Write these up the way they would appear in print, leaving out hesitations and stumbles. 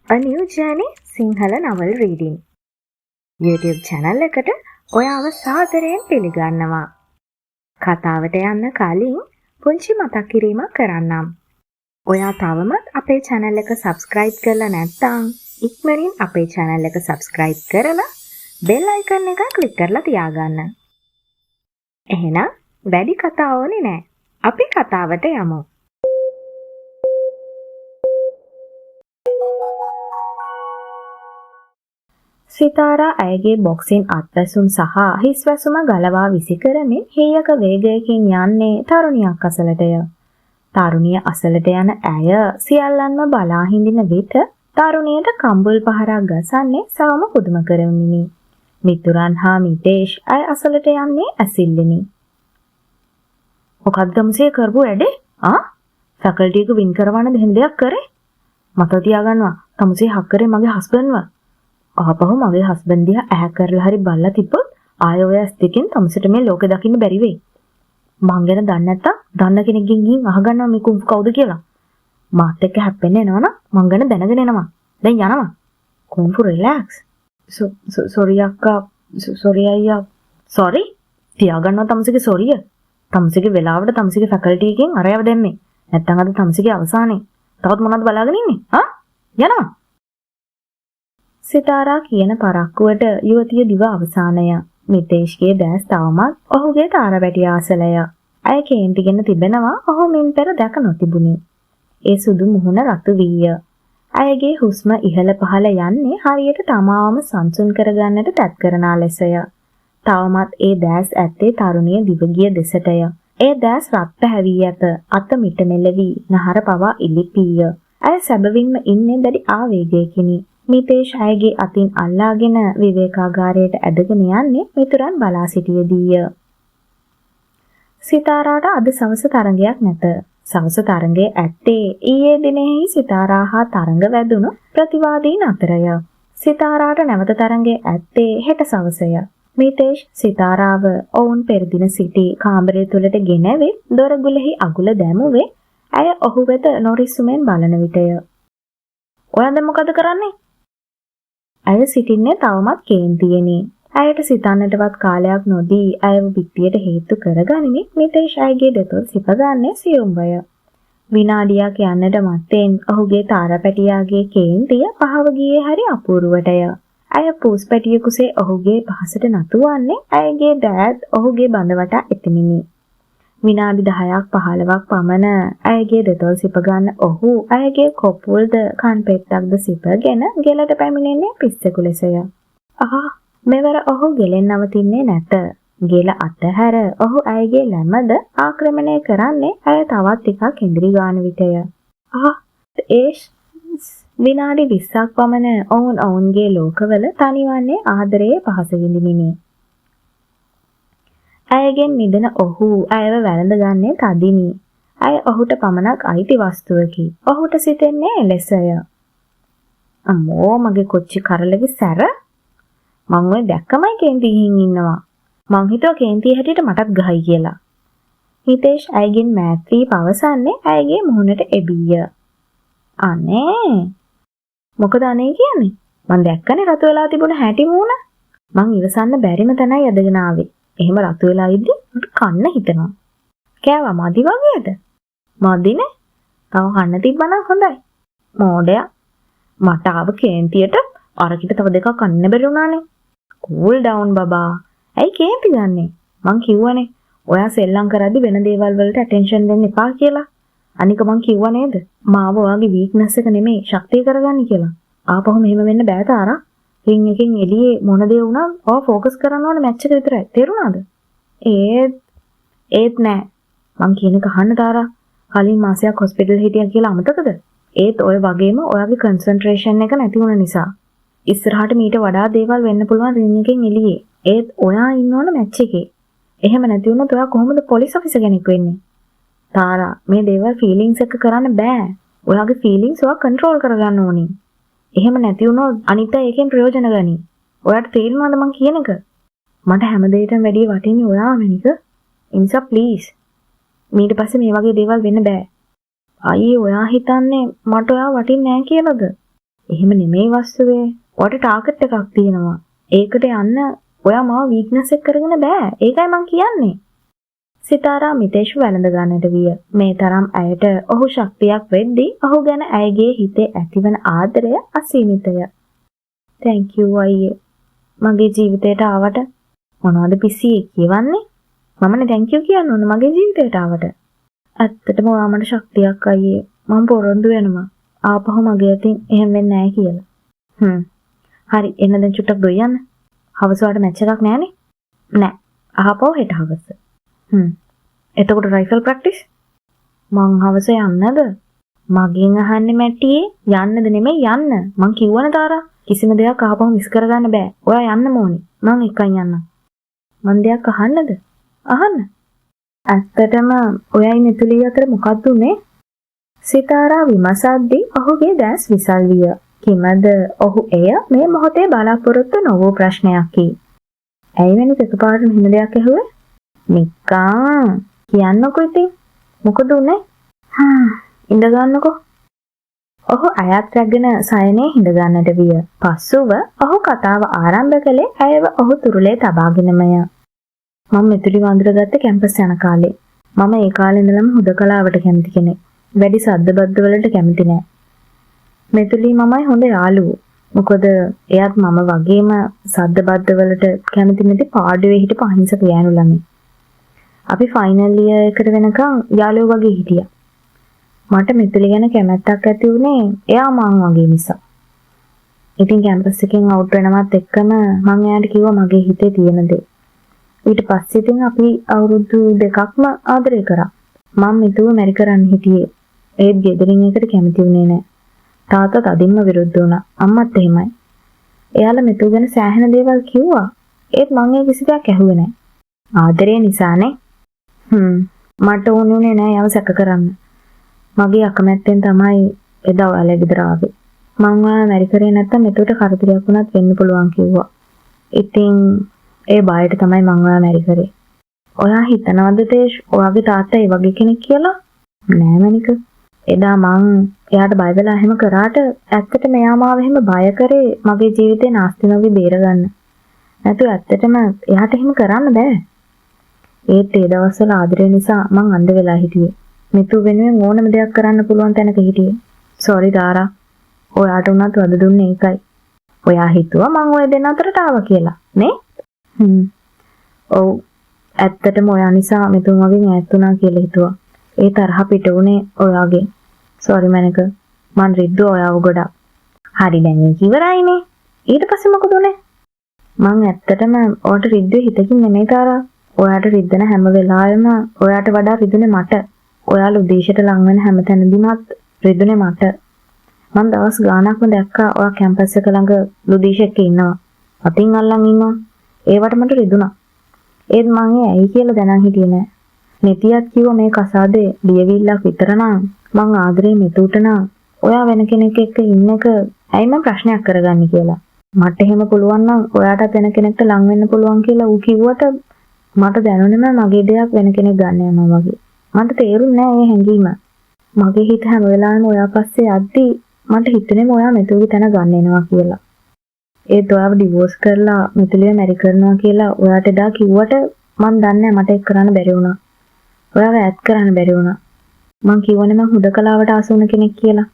A new journey Sinhala novel reading YouTube channel එකට ඔයාව සාදරයෙන් පිළිගන්නවා. කතාවට යන්න කලින් පුංචි මතක් කිරීමක් කරන්නම්. ඔයා තවමත් අපේ channel එක subscribe කරලා නැත්නම් ඉක්මනින් අපේ channel එක subscribe කරලා bell icon එක click කරලා තියාගන්න. එහෙනම් වැඩි කතා ඕනේ නැහැ. අපි කතාවට යමු. සිතාරා ඇයගේ බොක්සින් අත්වැසුම් සහ හිස්වැසුම ගලවා විසි කරමින් හේයක වේගයකින් යන්නේ තරුණියක් අසලටය. තරුණිය අසලට යන ඇය සියල්ලන්ම බලා හිඳින විට තරුණියට කම්බුල් පහරක් ගසන්නේ සවම පුදුම කරමිනි. මිතුරන් හා මිතේෂ් ඇය අසලට යන්නේ ඇසිල්ලෙනි. මොකක්ද මුසේ කරපු වැඩේ? ෆැකල්ටි එක වින් කරවන්න දෙහෙම දෙයක් කරේ? මතක තියාගන්නවා. තමුසේ හක් කරේ මගේ හස්බන්ඩ්ව. ආපහු මගේ හස්බන්ඩ් දිහා ඇහැ කරලා හරි බලලා තිබ්බොත් ආයෙ ඔය ඇස් දෙකෙන් තමුසට මේ ලෝකෙ දකින්න බැරි වෙයි. මං ගැන දන්නේ නැත්තම් දන්න කෙනෙක්ගෙන් ගිහින් අහගන්නවා මේ කුම්ෆ් කවුද කියලා. මාත් එක්ක හැප්පෙන්න එනවනම් මං ගැන දැනගෙන එනවා. දැන් යනවා. කුම්ෆ් රිලැක්ස්. සෝරි අක්කා. සෝරි අයියා. සෝරි. තියාගන්නවා තමුසේගේ සෝරිය. තමුසේගේ වෙලාවට තමුසේගේ ෆැකල්ටි එකෙන් අරයව දැම්මේ. නැත්තම් අද තමුසේගේ අවසානේ. තවත් මොනවද බලාගෙන ඉන්නේ? යනවා. සිතාරා කියන පරක්කුවට යුවතිය දිව අවසානය. මිතේෂ්ගේ දැස් තවමත් ඔහුගේ තාරබැටි ආසලය. ඇය කේන්තිගෙන තිබෙනවා ඔහු මින් පෙර දැක නොතිබුණි. ඒ සුදු මුහුණ රතු වීය. ඇයගේ හුස්ම ඉහළ පහළ යන්නේ හරියට තමාවම සංසුන් කරගන්නට තැත් කරනා ලෙසය. තවමත් ඒ දැස් ඇත්තේ තරුණිය දිවගිය දෙසටය. ඒ දැස් රත් පැහැවී ඇත. අත මිට මෙලවි නහර පවා ඉලිපීය. ඇය සැබවින්ම ඉන්නේ දැඩි ආවේගයකිනි. මිතේෂ් ඇයගේ අතින් අල්ලාගෙන විවේකාගාරයට ඇදගෙන යන්නේ මිතුරන් බලා සිටියේදීය. සිතාරාට අද සවස තරඟයක් නැත. සවස තරඟයේ ඇත්තේ ඊයේ දිනෙහි සිතාරා හා තරඟ වැදුණු ප්‍රතිවාදීන් අතරය. සිතාරාට නැවත තරඟයේ ඇත්තේ හෙට සවසය. මිතේෂ් සිතාරාව ඔවුන් පෙරදින සිටි කාමරය තුළට ගෙනැවිත් දොරගුලෙහි අගුල දැමුවේ ඇය ඔහු වෙත නොරිස්සුමෙන් බලන විටය. ඔයා දැන් මොකද කරන්නේ? ඇය සිටින්නේ තවමත් කේන්තියෙනි. ඇයට සිතන්නටවත් කාලයක් නොදී ඇයව පිටියට හේතු කරගනිමින් මිතේෂ් ඇයගේ දෙතොල් සිපගන්නේ සියුම්වය. විනාඩියක් යන්නට මත්තෙන් ඔහුගේ තාරපැටියාගේ කේන්තිය පහව ගියේ හරි අපූර්වටය. ඇය පූස්පැටිය කුසේ ඔහුගේ පහසට නතුවන්නේ ඇයගේ දෑත් ඔහුගේ බඳ වටා එතෙමිනි. විනාඩි 10ක් 15ක් පමණ ඇයගේ දෙතොල් සිපගන්න ඔහු ඇයගේ කොපුල්ද කන් පෙත්තක්ද සිපගෙන ගෙලට පැමිණෙන්නේ පිස්සෙකු ලෙසය. මෙවර ඔහු ගෙලෙන් නවතින්නේ නැත. ගෙල අතහැර ඔහු ඇයගේ ලැමද ආක්‍රමණය කරන්නේ ඇය තවත් ටිකක් ඉන්ද්‍රිගාන විටය. විනාඩි 20ක් පමණ ඔවුන්ගේ ලෝකවල තනිවන්නේ ආදරයේ පහස විඳිමිනි. ඇයගෙන් මිදෙන ඔහු ඇයව වැළඳගන්නේ තදිනි. ඇය ඔහුට පමණක් අයිති වස්තුවකි. ඔහුට සිතෙන්නේ එලෙසය. අම්මෝ මගේ කොච්චි කරලගේ සැර. මං ඔය දැක්කමයි කේන්ති ගිහින් ඉන්නවා. මං හිතුවා කේන්ති හැටියට මටත් ගහයි කියලා. හිතේෂ් ඇයගෙන් මෑත් වී පවසන්නේ ඇයගේ මුහුණට එබීය. අනේ මොකද අනේ කියන්නේ? මං දැක්කනේ රතු වෙලා තිබුණ හැටි මූණ. මං ඉවසන්න බැරිම තැනයි ඇදගෙන ආවේ. එහෙම රතු වෙලා ඉද්දි මට කන්න හිතෙනවා. කෑවා මදි වගේද? මදිනේ. තව කන්න තිබ්බනම් හොඳයි. මෝඩයා. මට ආව කේන්තියට අරකිට තව දෙකක් කන්න බැරි වුණානේ. කූල් ඩවුන් බබා. ඇයි කේන්ති ගන්නෙ? මං කිව්වනේ ඔයා සෙල්ලම් කරද්දි වෙන දේවල් වලට ඇටෙන්ෂන් දෙන්න එපා කියලා. අනික මං කිව්වා නේද? මාව ඔයාගේ වීක්නස් එක නෙමෙයි ශක්තිය කරගන්න කියලා. ආපහු මෙහෙම වෙන්න බෑ තාරා. රින් එකෙන් එළියේ මොන දේ වුණත් ඔය ફોකස් කරන්න ඕනේ මැච් එක විතරයි. තේරුණාද? ඒත් නෑ. මං කියන එක අහන්න තාරා. කලින් මාසයක් හොස්පිටල් හිටියා කියලා අමතකද? ඒත් ඔය වගේම ඔයාගේ කන්සන්ට්‍රේෂන් එක නැති වුණ නිසා. ඉස්සරහට මීට වඩා දේවල් වෙන්න පුළුවන් රින් එකෙන් එළියේ. ඒත් ඔයා ඉන්න ඕන මැච් එකේ. එහෙම නැති වුණොත් ඔයා කොහොමද පොලිස් ඔෆිසර් කෙනෙක් වෙන්නේ? තාරා මේ දේවල් ෆීලිංග්ස් එක කරන්න බෑ. ඔයාගේ ෆීලිංග්ස් ඔයා කන්ට්‍රෝල් කරගන්න ඕනි. එහෙම නැති වුණොත් අනිත් අය එකෙන් ප්‍රයෝජන ගනි. ඔයාට තේරෙනවද මං කියන එක? මට හැම දෙයකටම වැඩිය වටින්නේ ඔයා වෙනික. ඒ නිසා ප්ලීස්. ඊට පස්සේ මේ වගේ දේවල් වෙන්න බෑ. අයියේ ඔයා හිතන්නේ මට ඔයා වටින්නේ නැහැ කියලාද? එහෙම නෙමෙයි වස්තුවේ. ඔයාට ටාගට් එකක් තියෙනවා. ඒකට යන්න ඔයා මාව වීක්නස් එක කරගෙන බෑ. ඒකයි මං කියන්නේ. සිතාරා මිතේෂ් වැළඳ ගන්නට විය. මේ තරම් ඇයට ඔහු ශක්තියක් වෙද්දී ඔහු ගැන ඇයගේ හිතේ ඇතිවන ආදරය අසීමිතය. thank you අයියේ. මගේ ජීවිතයට ආවට මොනවද පිස්සියේ කියවන්නේ? මමනේ thank you කියන්න ඕන මගේ ජීවිතයට ආවට. ඇත්තටම ඔයා මට ශක්තියක් අයියේ. මම පොරොන්දු වෙනවා. ආපහු මගේ අතින් එහෙම වෙන්නේ නැහැ කියලා. හරි එන්න දැන් චුට්ටක් දොයන්න. හවස වලට මැච් එකක් නැහනේ. නෑ. අහපුව හෙට හවස. එතකොට රයිෆල් ප්‍රැක්ටිස්? මං හවස යන්නද? මගෙන් අහන්නේ මැටියේ යන්නද නෙමෙයි යන්න. මං කිව්වනේ තාරා කිසිම දෙයක් අහපුව මිස් කරගන්න බෑ. ඔයා යන්න ඕනේ. මං එකයි යන්නම්. මං දෙයක් අහන්නද? අහන්න. ඇත්තටම ඔයයි මෙතුලිය අතර මොකක්ද උනේ? සිතාරා විමසද්දී ඔහුගේ දැස් විසල් විය. කිමද ඔහු එය මේ මොහොතේ බලාපොරොත්තු නොවූ ප්‍රශ්නයක්කි. ඇයි වෙනි එකපාරට මෙහෙම දෙයක් ඇහුවේ? නිකා කියන්නකෝ ඉතින්. මොකද උනේ? ඉඳ ගන්නකෝ. ඔහු අයත් රැගෙන සයනේ හිඳ ගන්නට විය. පසුව ඔහු කතාව ආරම්භ කළේ ඇයව ඔහු තුරුලේ තබාගෙනමය. මම මෙතුළි වඳුරගත්ත කැම්පස් යන කාලේ. මම ඒ කාලේ ඉඳලම හුදකලාවට කැමති කෙනෙක්. වැඩි සද්ද බද්ද වලට කැමති නෑ. මෙතුළි මමයි හොඳ යාළුවෝ. මොකද එයාත් මම වගේම සද්ද බද්ද වලට කැමති නැති පාඩුවේ හිටපු අහිංසක ගෑනු ළමයි. අපි ෆයිනල් ඉයර් එකට වෙනකන් යාළුවෝ වගේ හිටියා. මට මෙතුළි ගැන කැමැත්තක් ඇති වුණේ එයා මං වගේ නිසා. ඉතින් කැම්පස් එකෙන් අවුට් වෙනවත් එක්කම මං එයාට කිව්වා මගේ හිතේ තියෙන දේ. ඊට පස්සේ ඉතින් අපි අවුරුදු දෙකක්ම ආදරය කරා. මම මෙතුව මැරි කරන්න හිටියේ. ඒත් ගෙදරින් එකට කැමති වුණේ නැහැ. තාත්තා තදින්ම විරුද්ධ වුණා. අම්මත් එහෙමයි. එයාලා මෙතුව ගැන සෑහෙන දේවල් කිව්වා. ඒත් මං ඒ කිසි දෙයක් ඇහුවේ නැහැ. ආදරේ නිසානේ. මට ඕනුනේ නෑ යව සැක කරන්න. මගේ අකමැත්තෙන් තමයි එදා ඔයාලා ගෙදර ආවේ. මං ඔයාලා මැරි කරේ නැත්තම් මෙතුවට කරදරයක් වුණත් වෙන්න පුළුවන් කිව්වා. ඉතින් ඒ බයට තමයි මං ඔයාලා මැරි කරේ. ඔයා හිතනවද තේෂ් ඔයාගේ තාත්තා ඒ වගේ කෙනෙක් කියලා? නෑ මනික. එදා මං එයාට බය වෙලා එහෙම කරාට ඇත්තටම එයා මාව එහෙම බය කරේ මගේ ජීවිතේ නාස්ති නොවි බේරගන්න. නැතු ඇත්තටම එයාට එහෙම කරන්න බෑ. ඒත් ඒ දවස්වල ආදරය නිසා මං අන්ධ වෙලා හිටියේ. මිතු වෙනුවෙන් ඕනම දෙයක් කරන්න පුළුවන් තැනක හිටියේ. සෝරි තාරා. ඔයාට උනත් වද දුන්නේ ඒකයි. ඔයා හිතුවා මං ඔය දෙන්න අතරට ආවා කියලා. නේ? ඔව්. ඇත්තටම ඔයා නිසා මිතුන් වගේ ඈත් වුණා කියලා හිතුවා. ඒ තරහ පිට උනේ ඔයාගෙන්. සෝරි මනක. මං රිද්දුවා ඔයාව ගොඩක්. හරි දැන් ඒක ඉවරයිනේ. ඊට පස්සේ මොකද උනේ? මං ඇත්තටම ඔයාට රිද්දුවේ හිතකින් නෙමෙයි තාරා. ඔයාට රිද්දන හැම වෙලාවෙම ඔයාට වඩා රිදුනේ මට. ඔයාලා උදේශයට ලං වෙන හැම තැනදීමත් රිදුනේ මට. මම දවස් ගාණක්ම දැක්කා ඔයා කැම්පස් එක ළඟ ලුදීෂ් එක්ක ඉන්නවා. අතින් අල්ලන් ඉන්නවා. ඒවට මට රිදුනා. ඒත් මං ඒ ඇයි කියලා දැනන් හිටියේ නෑ. මෙතියත් කිව්වා මේ කසාදේ ලියවිල්ලක් විතර නම් මං ආදරේ මෙතුට නම් ඔයා වෙන කෙනෙක් එක්ක ඉන්න එක ඇයි මම ප්‍රශ්නයක් කරගන්නේ කියලා. මට එහෙම පුළුවන් නම් ඔයාටත් වෙන කෙනෙක්ට ලං වෙන්න පුළුවන් කියලා ඌ කිව්වට මට දැනුනේම මගේ දෙයක් වෙන කෙනෙක් ගන්න යනවා වගේ. මට තේරුන්නේ නෑ ඒ හැඟීම. මගේ හිත හැම වෙලාවෙම ඔයා පස්සේ යද්දී මට හිතුනේම ඔයා මෙතුගේ තැන ගන්න එනවා කියලා. ඒත් ඔයාව ඩිවෝස් කරලා මෙතුලිය මැරි කරනවා කියලා ඔයාට එදා කිව්වට මම දන්නේ මට ඒක කරන්න බැරි වුණා. ඔයාව ඈත් කරන්න බැරි වුණා. මං කියවනේ මං හුදකලාවට ආස වුණ කෙනෙක් කියලා.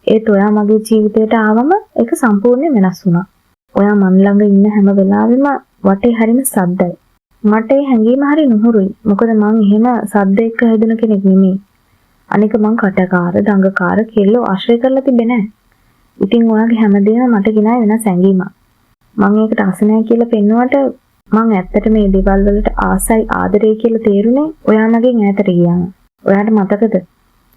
ඒත් ඔයා මගේ ජීවිතයට ආවම ඒක සම්පූර්ණයෙන් වෙනස් වුණා. ඔයා මන් ළඟ ඉන්න හැම වෙලාවෙම වටේ හරින සද්දයි. මට ඒ හැඟීම හරි නුහුරුයි. මොකද මං එහෙම සද්ද එක්ක හැදෙන කෙනෙක් නෙමෙයි. අනික මං කටකාර, දඟකාර කෙල්ලෝ ආශ්‍රය කරලා තිබ්බේ නැහැ. ඉතින් ඔයාගේ හැමදේම මට ගිනාය වෙනස් හැඟීමක්. මං ඒකට ආස නැහැ කියලා පෙන්නුවට මං ඇත්තට මේ දේවල් වලට ආසයි ආදරේ කියලා තේරුනේ ඔයා මගෙන් ඈතට ගියාම. ඔයාට මතකද?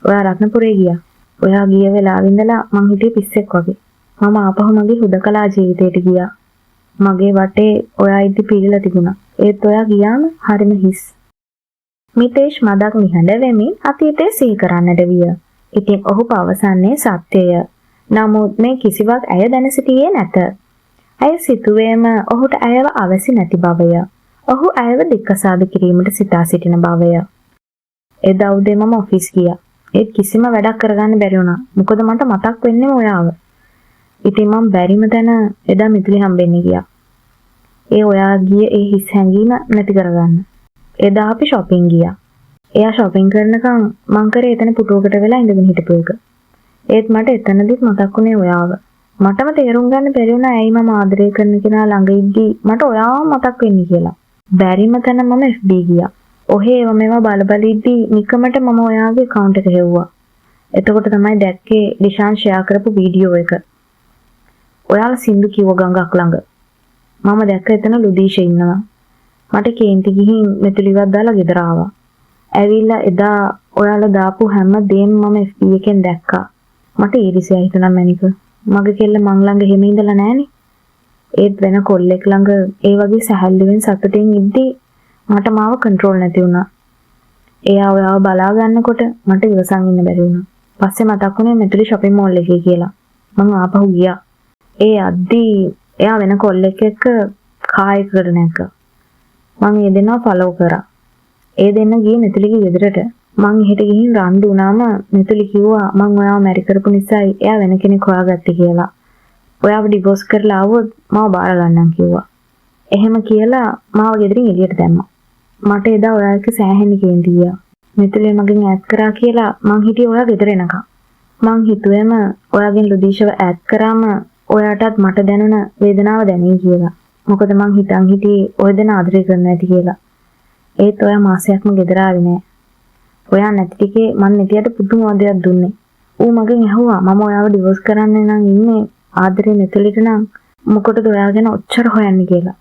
ඔයා රත්නපුරේ ගියා. ඔයා ගිය වෙලාවෙ ඉඳලා මං හිටියේ පිස්සෙක් වගේ. මම ආපහු මගේ හුදකලා ජීවිතයට ගියා. මගේ වටේ ඔයා ඉදි පිළිලා තිබුණා. ඒත් ඔයා ගියාම හරිම හිස්. මිතේෂ් මදක් නිහඬ වෙමින් අතීතය සිහි කරන්නට විය. ඉතින් ඔහු පවසන්නේ සත්‍යය. නමුත් මේ කිසිවක් ඇය දැන සිටියේ නැත. ඇය සිතුවේම ඔහුට ඇයව අවසි නැති බවය. ඔහු ඇයව දික්කසාද කිරීමට සිතා සිටින බවය. එදා උදේ මම ඔෆිස් ගියා. ඒත් කිසිම වැඩක් කරගන්න බැරි වුණා. මොකද මට මතක් වෙන්නේ ඔයාව. ඉතින් මම බැරිම තැන එදා මිතුලි හම්බෙන්න ගියා. ඒ ඔයා ගිය ඒ හිස් හැංගීම නැති කරගන්න. එදා අපි shopping ගියා. එයා shopping කරනකම් මං කරේ එතන පුටුවකට වෙලා ඉඳගෙන හිටපු එක. ඒත් මට එතනදිත් මතක් වුණේ ඔයාව. මටම තේරුම් ගන්න බැරි වුණා ඇයි මම ආදරය කරන කෙනා ළඟ ඉද්දි මට ඔයාව මතක් වෙන්නේ කියලා. බැරිම තැන මම FB ගියා. ඔහේ ඒව මේවා බල ඉද්දි නිකමට මම ඔයාගේ account එක හෙව්වා. එතකොට තමයි දැක්කේ ඩිෂාන් ෂෙයා කරපු වීඩියෝ එක. ඔයාලා සින්දු කිව්ව ගඟක් ළඟ. මම දැක්ක එතන ලුදීෂ ඉන්නවා. මට කේන්ති ගිහින් මෙතුලිවත් දාලා ගෙදර ආවා. ඇවිල්ලා එදා ඔයාලා දාපු හැම දෙයක්ම මම FB එකෙන් දැක්කා. මට ඊරිසියා හිතුණා මැනික. මගේ කෙල්ල මං ළඟ එහෙම ඉඳලා නැහනේ. ඒත් වෙන කොල්ලෙක් ළඟ ඒ වගේ සැහැල්ලුවෙන් සතුටින් ඉද්දි මට මාව කන්ට්‍රෝල් නැති වුණා. එයා ඔයාව බලා ගන්නකොට මට ඉවසන් ඉන්න බැරි වුණා. පස්සේ මතක් වුණේ මෙතුලි shopping mall එකේ කියලා. මං ආපහු ගියා. ඒ අද්දි එයා වෙන කොල්ලෙක් එක්ක කායකට නැග්ගා. මං ඒ දෙන්නා ෆලෝ කරා. ඒ දෙන්න ගියේ මෙතුලිගේ ගෙදරට. මං එහෙට ගිහින් රණ්ඩු වුණාම මෙතුලි කිව්වා මං ඔයාව මැරි කරපු නිසායි එයා වෙන කෙනෙක් හොයාගත්තේ කියලා. ඔයාව ඩිවෝස් කරලා ආවොත් මාව බාර ගන්නම් කිව්වා. එහෙම කියලා මාව ගෙදරින් එළියට දැම්මා. මට එදා ඔයා එක්ක සෑහෙන කේන්ති ගියා. මෙතුලිය මගෙන් ඈත් කරා කියලා මං හිටියේ ඔයා ගෙදර එනකම්. මං හිතුවේම ඔයාගෙන් ලුදීෂව ඈත් කරාම ඔයාටත් මට දැනුණ වේදනාව දැනෙයි කියලා. මොකද මං හිතන් හිටියේ ඔය දෙන ආදරය කරන්න ඇති කියලා. ඒත් ඔයා මාසයක්ම ගෙදර ආවේ නෑ. ඔයා නැති ටිකේ මං නෙතියට පුදුම වදයක් දුන්නේ. ඌ මගෙන් ඇහුවා මම ඔයාව ඩිවෝස් කරන්න නම් ඉන්නේ ආදරේ මෙතුලිට නම් මොකටද ඔයා ගැන ඔච්චර හොයන්නේ කියලා.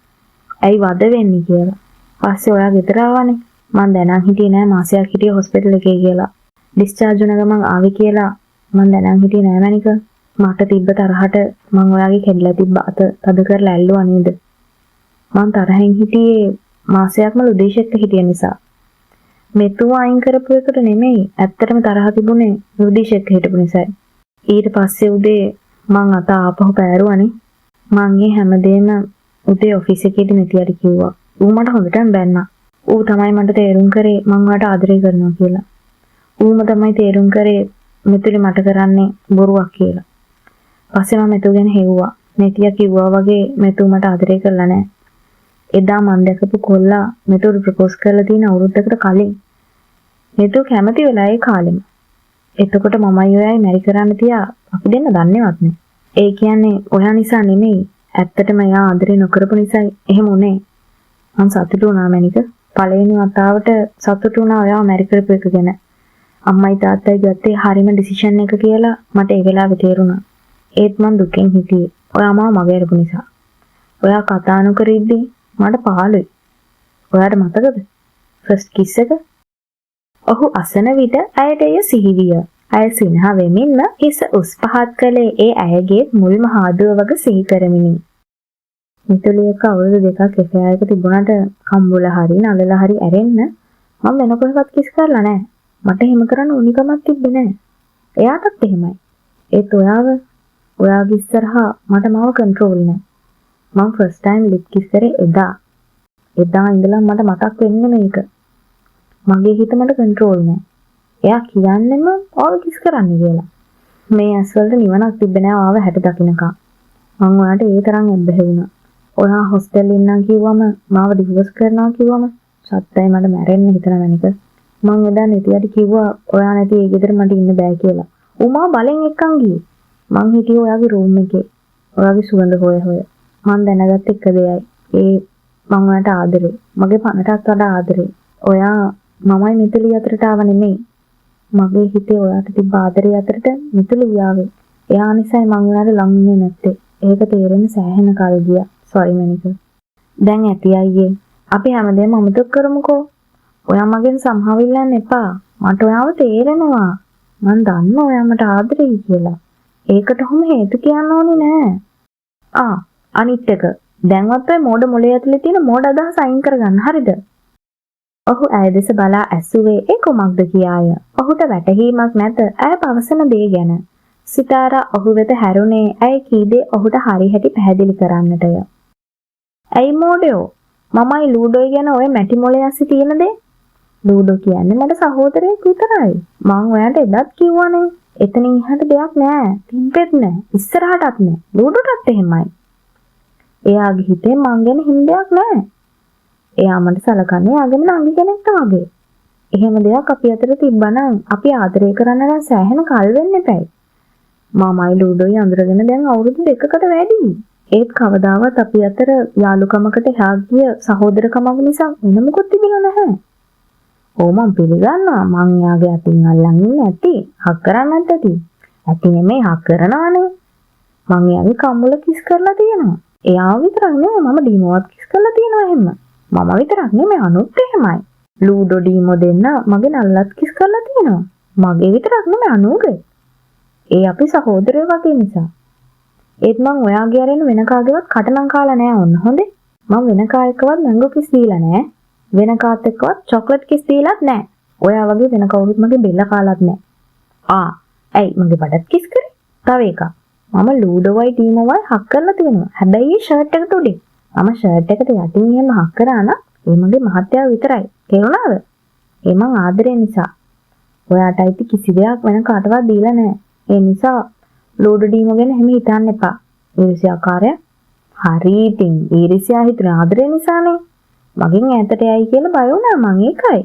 ඇයි වද වෙන්නේ කියලා. පස්සේ ඔයා ගෙදර ආවනේ. මං දැනන් හිටියේ නෑ මාසයක් හිටියේ හොස්පිටල් එකේ කියලා. ඩිස්චාර්ජ් වුණ ගමන් ආවේ කියලා මං දැනන් හිටියේ නෑ මැනික. මට තිබ්බ තරහට මං ඔයාගේ කැඩලා තිබ්බ අත තද කරලා ඇල්ලුවා නේද? මං තරහෙන් හිටියේ මාසයක්ම ලුදීෂ් එක්ක හිටිය නිසා. මෙතුව අයින් කරපු එකට නෙමෙයි ඇත්තටම තරහ තිබුණේ ලුදීෂ් එක්ක හිටපු නිසායි. ඊට පස්සේ උදේ මං අත ආපහු පෑරුවානේ. මං ඒ හැමදේම උදේ ඔෆිස් එකේදී මෙතියට කිව්වා. ඌ මට හොඳටම බැන්නා. ඌ තමයි මට තේරුම් කරේ මං ඔයාට ආදරය කරනවා කියලා. ඌම තමයි තේරුම් කරේ මෙතුලි මට කරන්නේ බොරුවක් කියලා. පස්සේ මම මෙතු ගැන හෙව්වා. මෙතිය කිව්වා වගේ මෙතු මට ආදරය කරලා නැහැ. එදා මම දැකපු කොල්ලා මෙතුට ප්‍රපෝස් කරලා තියෙන අවුරුද්දකට කලින්. මෙතු කැමති වෙලා ඒ කාලෙම. එතකොට මමයි ඔයයි මැරි කරන්න තියා අපි දෙන්න දන්නේවත් නැහැ. ඒ කියන්නේ ඔයා නිසා නෙමෙයි. ඇත්තටම එයා ආදරේ නොකරපු නිසායි එහෙම උනේ. මං සතුටු වුණා මැනික. පළවෙනි වතාවට සතුටු වුණා ඔයාව මැරි කරපු එක ගැන. අම්මයි තාත්තයි ගත්තේ හරිම ඩිසිෂන් එක කියලා මට ඒ වෙලාවේ තේරුණා. ඒත් මං දුකෙන් හිටියේ. ඔයා මාව මගහැරපු නිසා. ඔයා කතා නොකර ඉද්දි මට පහළුයි. ඔයාට මතකද? ෆස්ට් කිස් එක? ඔහු අසන විට ඇයට එය සිහිවිය. ඇය සිනහ වෙමින්ම හිස උස් පහත් කළේ ඒ ඇයගේ මුල්ම හාදුව වගේ සිහි කරමිනි. මිතුලියක අවුරුදු දෙකක් එකට තිබුණාට කම්බුල හරි නලල හරි ඇරෙන්න මම වෙන කොහෙවත් කිස් කරලා නැහැ. මට එහෙම කරන්න උනිකමක් තිබ්බේ නැහැ. එයාටත් එහෙමයි. ඒත් ඔයාගේ ඉස්සරහා මට මාව කන්ට්‍රෝල් නැහැ. මම ෆස්ට් ටයිම් ලිප් කිස් කරේ එදා. එදා ඉඳලා මට මතක් වෙන්නේ මේක. මගේ හිත මට කන්ට්‍රෝල් නැහැ. එයා කියන්නේම ඔයාව කිස් කරන්න කියලා. මේ ඇස්වලට නිවනක් තිබ්බේ නැහැ ආව හැට දකින්නකම්. මම ඔයාට ඒ තරම් ඇබ්බැහි වුණා. ඔයා හොස්ටල් ඉන්නම් කිව්වම මාව ඩිවෝස් කරනවා කිව්වම සත්‍යයි මට මැරෙන්න හිතන වෙනික. මං එදා නෙතියට කිව්වා ඔයා නැති ඒ ගෙදර මට ඉන්න බෑ කියලා. ඌ මාව බලෙන් එක්කන් ගියේ. මං හිටියේ ඔයාගේ රූම් එකේ. ඔයාගේ සුවඳ හොය. මං දැනගත්ත එක දෙයයි. ඒ මං ඔයාට ආදරේ. මගේ පණටත් වඩා ආදරේ. ඔයා මමයි මිතුලි අතරට ආව නෙමෙයි. මගේ හිතේ ඔයාට තිබ්බ ආදරේ අතරට මිතුලි ගියාවේ. එයා නිසායි මං ඔයාට ලං වෙන්නේ නැත්තේ. ඒක තේරෙන්න සෑහෙන කල් ගියා. සෝරි මනික. දැන් ඇති අයියේ. අපි හැමදේම අමතක කරමුකෝ. ඔයා මගෙන් සම්හවිල්ලන්න එපා. මට ඔයාව තේරෙනවා. මං දන්නවා ඔයා මට ආදරෙයි කියලා. ඒකට ඔහොම හේතු කියන්න ඕනේ නෑ. අනිත් එක. දැන්වත් ඔය මෝඩ මොලේ ඇතුලේ තියෙන මෝඩ අදහස අයින් කරගන්න. හරිද? ඔහු ඇය දෙස බලා ඇසුවේ ඒ කොමක්ද කියාය. ඔහුට වැටහීමක් නැත ඇය පවසන දේ ගැන. සිතාරා ඔහු වෙත හැරුණේ ඇය කී දේ ඔහුට හරි හැටි පැහැදිලි කරන්නටය. ඇයි මෝඩයෝ? මමයි ලූඩෝයි ගැන ඔය මැටි මොලේ ඇස්සේ තියෙන දේ? ලූඩෝ කියන්නේ මට සහෝදරයෙක් විතරයි. මං ඔයාට එදත් කිව්වනේ. එතනින් එහාට දෙයක් නෑ. තිම්පෙත් නෑ. ඉස්සරහටත් නෑ. ලූඩුටත් එහෙමයි. එයාගේ හිතේ මං ගැන හින්දයක් නෑ. එයා මට සලකන්නේ ආගම නංගි කෙනෙක්ට වගේ. එහෙම දෙයක් අපි අතර තිබ්බනම් අපි ආදරය කරන්න නම් සෑහෙන කල් වෙන්න එපයි. මාමයි ලූඩෝයි අඳුරගෙන දැන් අවුරුදු 2කට වැඩි. ඒත් කවදාවත් අපි අතර යාළුකමකට හාගිය සහෝදරකමක් නිසා වෙන මොකුත් තිබුණා නැහැ. ඕ මං පිළිගන්නවා මං යාගේ අතින් අල්ලන් ඉන්නේ ඇති. හක් කරන්නත් ඇති. ඇති නෙමෙයි හක් කරනවානේ. මං යාගේ කම්මුල කිස් කරලා තියෙනවා. එයාව විතරක් නෙමෙයි මම ඩීමෝවත් කිස් කරලා තියෙනවා එහෙම. මම විතරක් නෙමෙයි අනුත් එහෙමයි. ලූඩෝ ඩීමෝ දෙන්න මගේ නල්ලත් කිස් කරලා තියෙනවා. මගේ විතරක් නෙමෙයි අනුගේ. ඒ අපි සහෝදරයෝ වගේ නිසා. ඒත් මං ඔයාගේ අරගෙන වෙන කාගේවත් කටනම් කාලා නෑ ඔන්න හොඳේ. මං වෙන කායකවත් මැංගෝ කිස් දීලා නෑ. වෙන කාත් එක්කවත් චොක්ලට් කිස් දීලාත් නෑ. ඔයා වගේ වෙන කවුරුත් මගේ බෙල්ල කාලාත් නෑ. ඇයි මගේ බඩත් කිස් කරේ? තව එකක්. මම ලූඩෝවයි ටීමෝවයි හක් කරලා තියෙනවා. හැබැයි ෂර්ට් එකට උඩින්. මම ෂර්ට් එකට යටින් එහෙම හක් කරා නම් ඒ මගේ මහත්තයා විතරයි. තේරුණාද? ඒ මං ආදරේ නිසා. ඔයාට අයිති කිසි දෙයක් වෙන කාටවත් දීලා නෑ. ඒ නිසා ලූඩෝ ඩීමෝ ගැන හැම හිතන්න එපා. ඊර්ෂ්‍යාකාරය. හරි ඉතින් ඊර්ෂ්‍යා හිතුනේ ආදරේ නිසානේ. මගෙන් ඈතට යයි කියලා බය වුණා මං ඒකයි.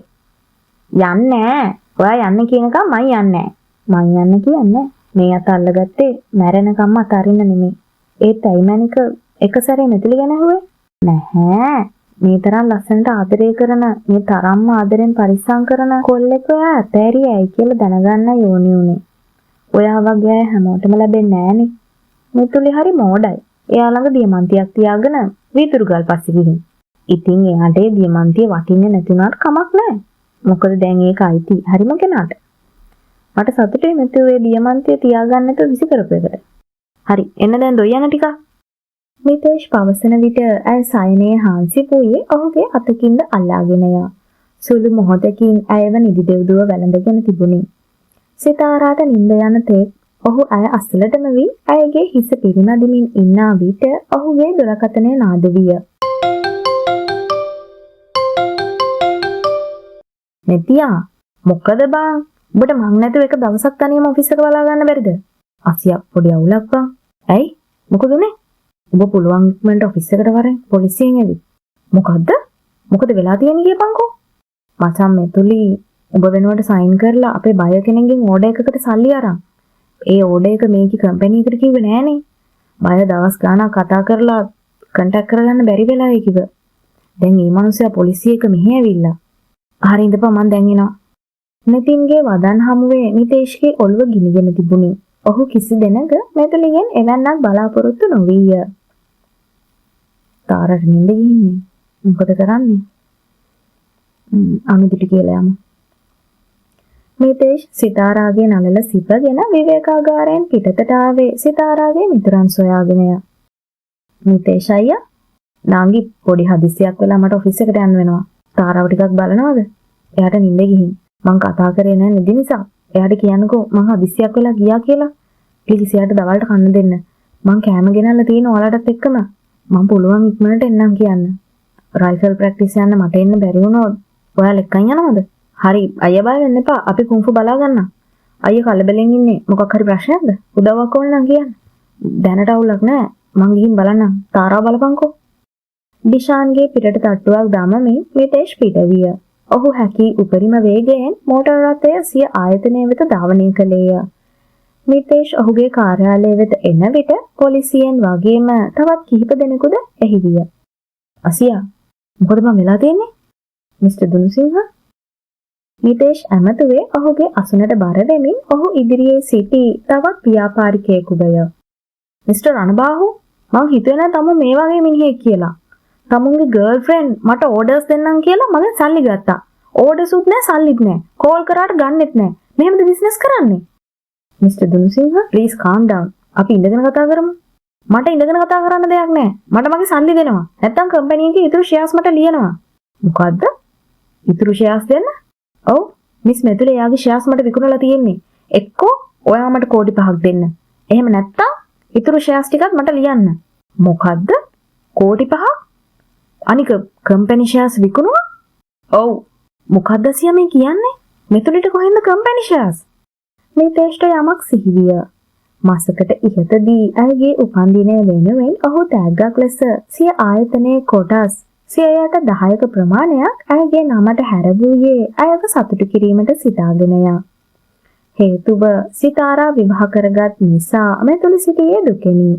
යන්නේ නෑ. ඔයා යන්න කියනකම් මං යන්නේ නෑ. මං යන්න කියන්නේ මේ අත අල්ලගත්තේ මැරෙනකම්ම අතාරින්න නෙමෙයි. ඒත් ඇයි මැනික එක සැරේ මෙතුළි ගැන ඇහුවේ? නැහැ. මේ තරම් ලස්සනට ආදරය කරන මේ තරම්ම ආදරෙන් පරිස්සම් කරන කොල්ලෙක් ඔයා ඇතෑරියයි කියලා දැනගන්න යෝනි උනේ. ඔයා වගේ අය හැමෝටම ලැබෙන්නේ නෑනේ. මෙතුළි හරි මෝඩයි. එයා ළඟ දියමන්තියක් තියාගෙන වීදුරු ගල් පස්සේ ගිහින්. ඉතින් එයාට ඒ දියමන්තිය වටින්නේ නැතුණාට කමක් නෑ. මොකද දැන් ඒක අයිති හරිම කෙනාට. මට සතුටුයි මෙතු ඒ දියමන්තිය තියාගන්න නැතුව විසි කරපු එකට. හරි එන්න දැන් දොයි යන ටික. මිතේෂ් පවසන විට ඇය සයනයේ හාන්සි පොයේ ඔහුගේ අතකින්ද අල්ලාගෙන යා. සුළු මොහොතකින් ඇයව නිදි දෙව්දුව වැළඳගෙන තිබුණි. සිතාරාට නිින්ද යන තෙක් ඔහු ඇය අසලටම වී ඇයගේ හිස පිරිමැදමින් ඉන්නා විට ඔහුගේ දුරකථනය නාද විය. මෙතියා මොකද බං? ඔබට මං නැතුව එක දවසක් තනියම ඔෆිස් එක බලා ගන්න බැරිද? අසියක් පොඩි අවුලක් බං. ඇයි? මොකද උනේ? ඔබ පුළුවන් ඉක්මනට ඔෆිස් එකට වරෙන් පොලිසියෙන් ඇවි. මොකද්ද? මොකද වෙලා තියෙන්නේ කියපන්කෝ. මචං මෙතුලි ඔබ වෙනුවට සයින් කරලා අපේ බය කෙනෙක්ගෙන් ඕඩර් එකකට සල්ලි අරන්. ඒ ඕඩර් එක මේකේ කම්පැනි එකට කිව්වේ නෑනේ. බය දවස් ගාණක් කතා කරලා කන්ටැක්ට් කරගන්න බැරි වෙලා ඒ කිව්ව. දැන් මේ මිනිස්සයා පොලිසිය එක මෙහෙ ඇවිල්ලා. හරි ඉඳපන් මං දැන් එනවා. නිතින්ගේ වදන් හමුවේ නිතේෂ්ගේ ඔළුව ගිනිගෙන තිබුණි. ඔහු කිසි දෙනක මෙතුලිගෙන් එවන්නක් බලාපොරොත්තු නොවිය. තාරට නින්ද ගිහින්නේ. මොකද කරන්නේ? අනුදිට කියලා යමු. මිතේෂ් සිතාරාගේ නළල සිපගෙන විවේකාගාරයෙන් පිටතට ආවේ සිතාරාගේ මිතුරන් සොයාගෙනය. මිතේෂ් අයියා නාංගි පොඩි හදිසියක් වෙලා මට ඔෆිස් එකට යන්න වෙනවා. තාරාව ටිකක් බලනවද? එයාට නින්ද ගිහින්. මං කතා කරේ නෑ නිදි නිසා. එයාට කියන්නකෝ මං හදිසියක් වෙලා ගියා කියලා. ප්ලීස් එයාට දවල්ට කන්න දෙන්න. මං කෑම ගෙනල්ලා තියෙන ඔයාලටත් එක්කම. මං පුළුවන් ඉක්මනට එන්නම් කියන්න. රයිෆල් ප්‍රැක්ටිස් යන්න මට එන්න බැරි වුණොත් ඔයාලා එක්කන් යනවද? හරි අයියා බය වෙන්න එපා. අපි කුන්ෆු බලා ගන්නම්. අයියා කලබලෙන් ඉන්නේ. මොකක් හරි ප්‍රශ්නයක්ද? උදව්වක් ඕන නම් කියන්න. දැනට අවුලක් නෑ. මං ගිහින් බලන්නම්. තාරා බලපන්කෝ. දිශාන්ගේ පිටට තට්ටුවක් දාමමින් මිතේෂ් පිටවිය. ඔහු හැකි උපරිම වේගයෙන් මෝටර රථය සිය ආයතනය වෙත ධාවනය කළේය. මිතේෂ් ඔහුගේ කාර්යාලය වෙත එන විට පොලිසියෙන් වගේම තවත් කිහිප දෙනෙකුද එහි විය. අසියා මොකද මම වෙලා තියෙන්නේ? මිස්ටර් දුනුසිංහ මිතේෂ් ඇමතුවේ ඔහුගේ අසුනට බර වෙමින් ඔහු ඉදිරියේ සිටි තවත් ව්‍යාපාරිකයෙකුය. මිස්ටර් රණබාහු මං හිතුවේ නෑ තම මේ වගේ මිනිහෙක් කියලා. තමුන්ගේ ගර්ල්ෆ්‍රෙන්ඩ් මට ඕඩර්ස් දෙන්නම් කියලා මගෙන් සල්ලි ගත්තා. ඕඩර්ස් උත් නෑ සල්ලිත් නෑ. කෝල් කරාට ගන්නෙත් නෑ. මෙහෙමද බිස්නස් කරන්නේ? Mister Dunusinghe please calm down. අපි ඉඳගෙන කතා කරමු. මට ඉඳගෙන කතා කරන්න දෙයක් නෑ. මට මගේ සල්ලි දෙනවා. නැත්තම් කම්පැනි එකේ ඉතුරු ෂෙයාර්ස් මට ලියනවා. මොකද්ද? ඉතුරු ෂෙයාර්ස් දෙන්න? ඔව් මිස් මෙතුලේ යාගේ ෂෙයාර්ස් මට විකුණලා තියෙන්නේ. එක්කෝ ඔයා මට කෝටි 5ක් දෙන්න. එහෙම නැත්තම් ඉතුරු ෂෙයාර්ස් ටිකත් මට ලියන්න. මොකද්ද? කෝටි 5ක්? අනික කම්පැනි ෂෙයාර්ස් විකුණුවා? ඔව්. මොකද්ද සියා මේ කියන්නේ? මෙතුලට කොහෙන්ද කම්පැනි ෂෙයාර්ස්? මිතේෂ්ට යමක් සිහිවිය. මාසකට ඉහතදී ඇයගේ උපන්දිනය වෙනුවෙන් ඔහු තෑග්ගක් ලෙස සිය ආයතනයේ කොටස් 10%ක ප්‍රමාණයක් ඇයගේ නමට හැරවූයේ ඇයව සතුටු කිරීමට සිතාගෙනය. හේතුව සිතාරා විවාහ කරගත් නිසා මෙතුළු සිටියේ දුකෙනි.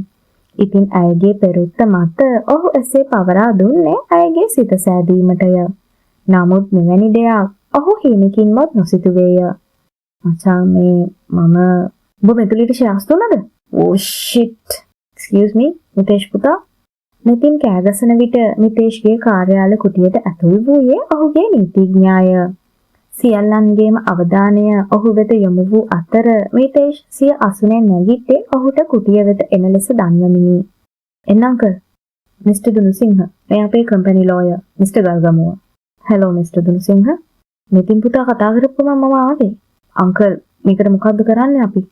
ඉතින් ඇයගේ පෙරුත්ත මත ඔහු එසේ පවරා දුන්නේ ඇයගේ සිත සෑදීමටය. නමුත් මෙවැනි දෙයක් ඔහු හිණකින්වත් නොසිතුවේය. මචං මම ඔබ මෙතුළිට ෂෙයාර්ස් දුන්නද? Oh shit. Excuse me, Mitesh පුතා. නිතින් කෑගසන විට මිතේෂ්ගේ කාර්යාල කුටියට ඇතුල් වූයේ ඔහුගේ නීතිඥාය. සියල්ලන්ගේම අවධානය ඔහු වෙත යොමු වූ අතර මිතේෂ් සිය අසුනේ නැගිට්ටේ ඔහුට කුටිය වෙත එන ලෙස දන්වමිනි. එන්න අංකල්. මිස්ටර් දුනුසිංහ. මේ අපේ company lawyer mister Galgamuwa. Hello mister Dunusinghe. Nitin පුතා කතා කරපුවම මම ආවේ. අංකල් මේකට මොකද්ද කරන්නේ අපි?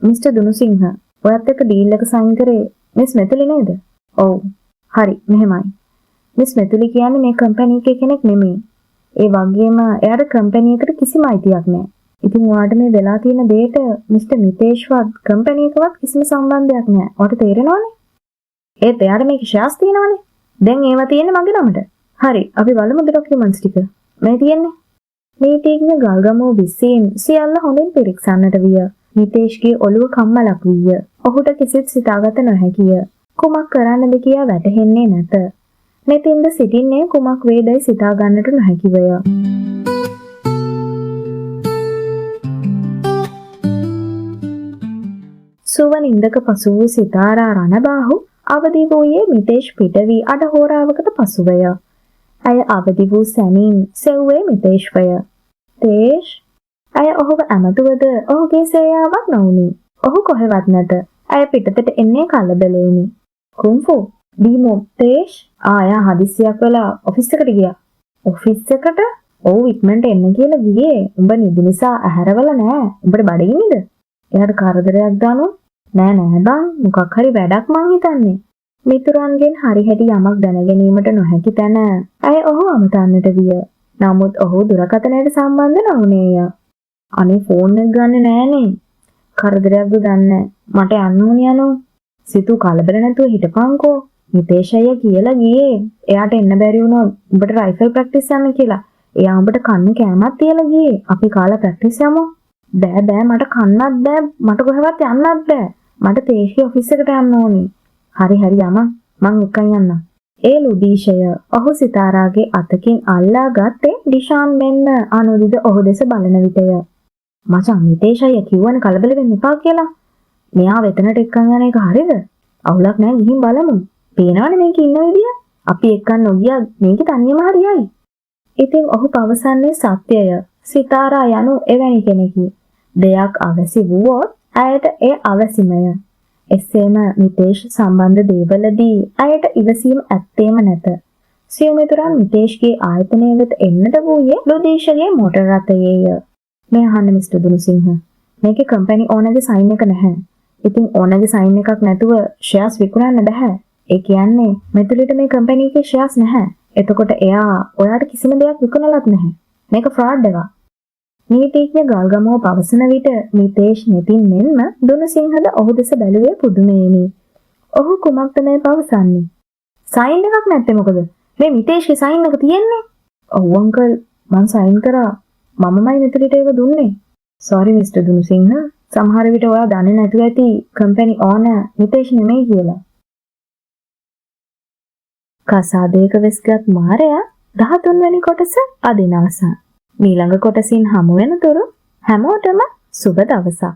මිස්ටර් දුනුසිංහ. ඔයත් එක්ක ඩීල් එක සයින් කරේ මිස් මෙතුලි නේද? ඔව්. හරි මෙහෙමයි. මිස් මෙතුලි කියන්නේ මේ කම්පැනි එකේ කෙනෙක් නෙමෙයි. ඒ වගේම එයාට කම්පැනි එකට කිසිම අයිතියක් නැහැ. ඉතින් ඔයාට මේ වෙලා තියෙන දෙයට මිස්ටර් මිතේෂ්වත් කම්පැනි එකවත් කිසිම සම්බන්ධයක් නැහැ. ඔයාට තේරෙනවනේ? ඒත් එයාට මේක ෂෙයාර්ස් තියෙනවනේ. දැන් ඒවා තියෙන්නේ මගේ නමට. හරි අපි බලමු ඩොකියුමන්ට්ස් ටික. මේ තියෙන්නේ. නීතිඥ ගල්ගමුව විසින් සියල්ල හොඳින් පිරික්සන්නට විය. මිතේෂ්ගේ ඔළුව කම්මලක් විය. ඔහුට කිසිත් සිතාගත නොහැකිය. කුමක් කරන්නද කියා වැටහෙන්නේ නැත. නිතින්ද සිටින්නේ කුමක් වේදයි සිතා ගන්නට නොහැකිවය. සුවනින්දක පසු වූ සිතාරා රණබාහු අවදි වූයේ මිතේෂ් පිට වී අඩ හෝරාවකට පසුවය. ඇය අවදි වූ සැනින් සෙව්වේ මිතේෂ්වය. තේෂ් ඇය ඔහුව ඇමතුවද ඔහුගේ සේයාවක් නොවුනි. ඔහු කොහෙවත් නැත. ඇය පිටතට එන්නේ කලබලෙනි. කුම්ෆු දීමෝ තේෂ් ආයා හදිස්සියක් වෙලා ඔෆිස් එකට ගියා. ඔෆිස් එකට? ඔව් ඉක්මනට එන්න කියලා ගියේ. උඹ නිදි නිසා ඇහැරවල නෑ. උඹට බඩගිනිද? එයාට කරදරයක් දානෝ? නෑ බං මොකක් හරි වැඩක් මං හිතන්නේ. මිතුරන්ගෙන් හරි හැටි යමක් දැනගැනීමට නොහැකි තැන ඇය ඔහු අමතන්නට විය. නමුත් ඔහු දුරකථනයට සම්බන්ධ නොවුනේය. අනේ ෆෝන් එක ගන්නෙ නෑනේ. කරදරයක්ද දන්නේ. මට යන්න ඕනි යනෝ. සිතු කලබල නැතුව හිටපන්කෝ. මිතේෂය කියලා ගියේ. එයාට එන්න බැරි වුණොත් උඹට රයිෆල් ප්‍රැක්ටිස් යන්න කියලා. එයා උඹට කන්න කෑමක් තියලා ගියේ. අපි කාලා ප්‍රැක්ටිස් යමු. බෑ මට කන්නත් බෑ. මට කොහෙවත් යන්නත් බෑ. මට තේෂී ඔෆිස් එකට යන්න ඕනි. හරි යමන්. මං එකයි යන්නම්. ඒ ලුදීෂය ඔහු සිතාරාගේ අතකින් අල්ලා ගත්තේ ඩිෂාන් මෙන්න අනුදිද ඔහු දෙස බලන විටය. මචං මිතේෂය කිව්වනේ කලබල වෙන්න එපා කියලා. මෙයා වෙතනට එක්කන් යන එක හරිද? අවුලක් නැහැ ගිහින් බලමු. පේනවනේ මේක ඉන්න විදිය. අපි එක්කන් නොගියා මේක තනියම හරියයි. ඉතින් ඔහු පවසන්නේ සත්‍යය. සිතාරා යනු එවැනි කෙනෙකි. දෙයක් අවැසි වුවොත් ඇයට ඒ අවැසිමය. එසේම මිතේෂ් සම්බන්ධ දේවලදී ඇයට ඉවසීම ඇත්තේම නැත. සිය මිතුරන් මිතේෂ්ගේ ආයතනය වෙත එන්නට වූයේ ලුදීෂගේ මෝටර් රථයේය. මේ අහන්න මිස්ටර් දුනුසිංහ. මේකේ කම්පැනි ඕනර්ගේ සයින් එක නැහැ. ඉතින් ඕනර්ගේ සයින් එකක් නැතුව ෂෙයාර්ස් විකුණන්න බෑ. ඒ කියන්නේ මෙතුලිට මේ කම්පැනි එකේ ෂෙයාර්ස් නැහැ. එතකොට එයා ඔයාට කිසිම දෙයක් විකුණලත් නැහැ. මේක ෆ්‍රොඩ් එකක්. නීතිඥ ගල්ගමුව පවසන විට මිතේෂ් නිතින් මෙන්ම දුනුසිංහද ඔහු දෙස බැලුවේ පුදුමයෙනි. ඔහු කුමක්ද මේ පවසන්නේ? සයින් එකක් නැත්තේ මොකද? මේ මිතේෂ්ගේ සයින් එක තියෙන්නේ. ඔව් අංකල් මං සයින් කරා. මමමයි මෙතුලිට ඒක දුන්නේ. Sorry mister Dunusinghe. සමහර විට ඔයා දන්නේ නැතුව ඇති කම්පැනි ඕනර් මිතේෂ් නෙමෙයි කියලා. කසාදයක වෙස්ගත් මාරයා 13 වෙනි කොටස අදින අවසන්. ඊළඟ කොටසින් හමු වෙනතුරු හැමෝටම සුබ දවසක්.